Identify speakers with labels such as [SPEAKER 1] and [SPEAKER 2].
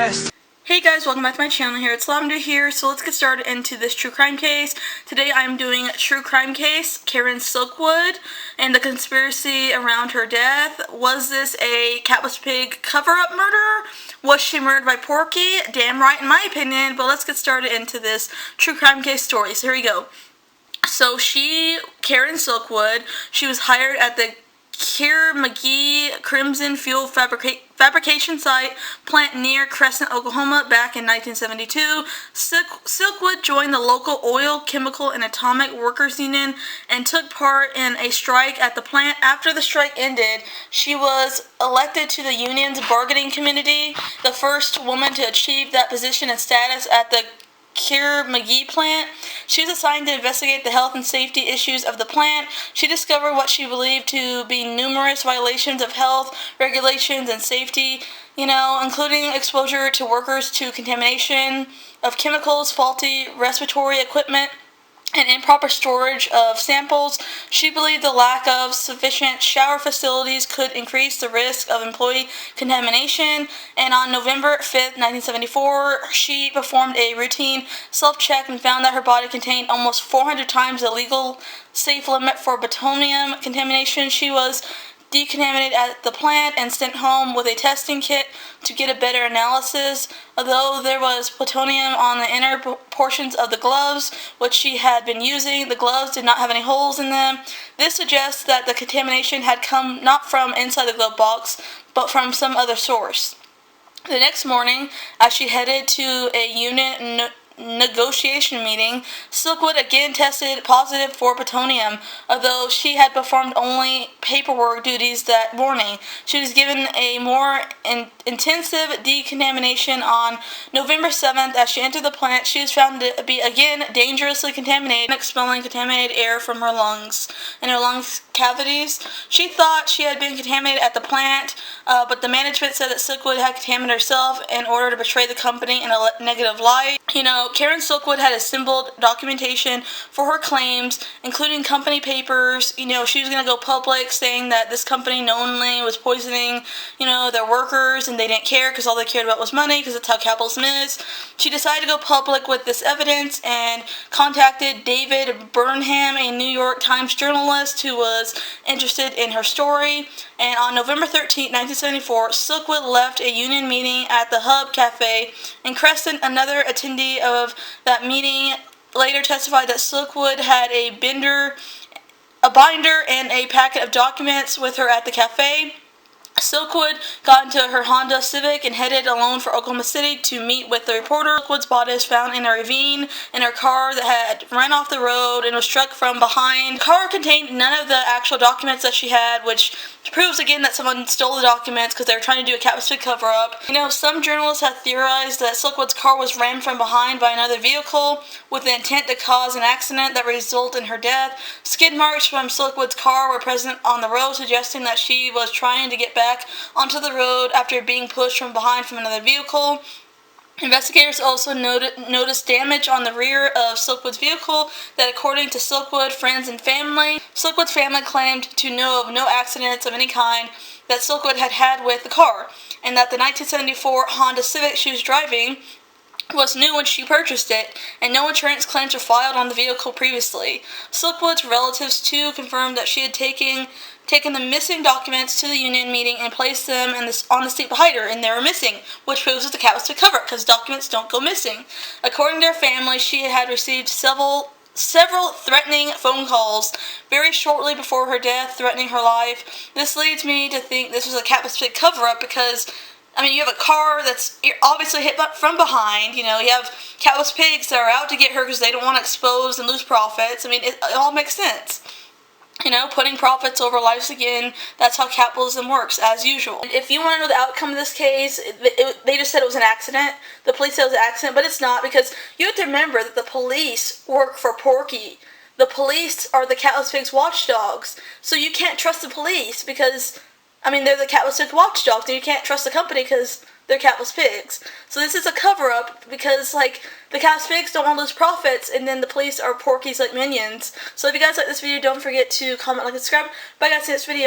[SPEAKER 1] best.
[SPEAKER 2] Hey guys, welcome back to my channel here. It's Lavender here, so let's get started into this true crime case. Today I'm doing a true crime case, Karen Silkwood, and the conspiracy around her death. Was this a Catless Pig cover-up murder? Was she murdered by Porky? Damn right in my opinion, but let's get started into this true crime case story. So here we go. So Karen Silkwood, she was hired at the McGee Crimson Fuel fabrication site plant near Crescent, Oklahoma back in 1972. Silkwood joined the local oil, chemical, and atomic workers union and took part in a strike at the plant. After the strike ended, she was elected to the union's bargaining committee, the first woman to achieve that position and status at the McGee plant. She was assigned to investigate the health and safety issues of the plant. She discovered what she believed to be numerous violations of health regulations and safety, including exposure to workers to contamination of chemicals, faulty respiratory equipment, and improper storage of samples. She believed the lack of sufficient shower facilities could increase the risk of employee contamination, and on November 5th, 1974, she performed a routine self-check and found that her body contained almost 400 times the legal safe limit for plutonium contamination. She was decontaminated at the plant and sent home with a testing kit to get a better analysis. Although there was plutonium on the inner portions of the gloves, which she had been using, the gloves did not have any holes in them. This suggests that the contamination had come not from inside the glove box, but from some other source. The next morning, as she headed to a union negotiation meeting, Silkwood again tested positive for plutonium. Although she had performed only paperwork duties that morning, she was given a more intensive decontamination on November 7th. As she entered the plant, she was found to be again dangerously contaminated, expelling contaminated air from her lungs and her lungs cavities. She thought she had been contaminated at the plant, but the management said that Silkwood had contaminated herself in order to portray the company in a negative light. Karen Silkwood had assembled documentation for her claims, including company papers. She was going to go public saying that this company knowingly was poisoning, their workers, and they didn't care because all they cared about was money, because that's how capitalism is. She decided to go public with this evidence and contacted David Burnham, a New York Times journalist who was interested in her story. And on November 13, 1974, Silkwood left a union meeting at the Hub Cafe in Crescent. Another attendee of that meeting later testified that Silkwood had a binder and a packet of documents with her at the cafe. Silkwood got into her Honda Civic and headed alone for Oklahoma City to meet with the reporter. Silkwood's body was found in a ravine in her car that had run off the road and was struck from behind. The car contained none of the actual documents that she had, which proves again that someone stole the documents because they were trying to do a Catless Pig cover-up. Some journalists have theorized that Silkwood's car was rammed from behind by another vehicle with the intent to cause an accident that resulted in her death. Skid marks from Silkwood's car were present on the road, suggesting that she was trying to get back onto the road after being pushed from behind from another vehicle. Investigators also noticed damage on the rear of Silkwood's vehicle that, according to Silkwood, friends, and family, Silkwood's family claimed to know of no accidents of any kind that Silkwood had with the car, and that the 1974 Honda Civic she was driving was new when she purchased it, and no insurance claims were filed on the vehicle previously. Silkwood's relatives, too, confirmed that she had taken the missing documents to the union meeting and placed them on the seat behind her, and they were missing, which proves it's a Catless Pig cover, because documents don't go missing. According to her family, she had received several threatening phone calls very shortly before her death, threatening her life. This leads me to think this was a Catless Pig cover-up because, you have a car that's obviously hit from behind. You have Catless Pigs that are out to get her because they don't want to expose and lose profits. It all makes sense. Putting profits over lives again, that's how capitalism works, as usual. If you want to know the outcome of this case, they just said it was an accident. The police said it was an accident, but it's not, because you have to remember that the police work for Porky. The police are the Catless Pigs watchdogs, so you can't trust the police because, they're the Catless Pig watchdogs, and you can't trust the company because they're Catless Pigs. So this is a cover-up because, the Catless Pigs don't want to lose profits, and then the police are Porky's, minions. So if you guys like this video, don't forget to comment, like, and subscribe. Bye guys, see you next video.